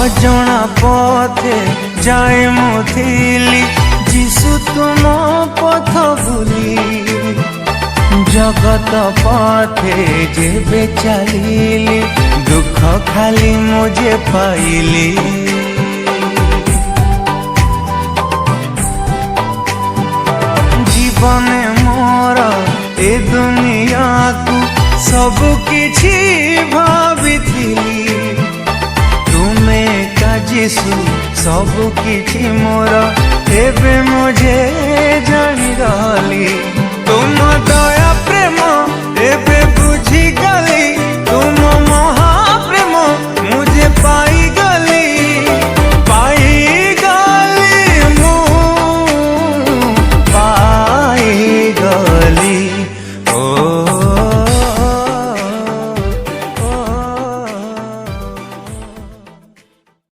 अजଣା पथे जाए मुथिली जीशु तुम पथ भूली जगत पथे जेबे चलिली दुख खाली मुझे पाइली जीवन मोर ए दुनिया को सब किछि भाविथिली तुमे का जीशु सब किछि मोर एबे मुझे जानी रहली तुम दया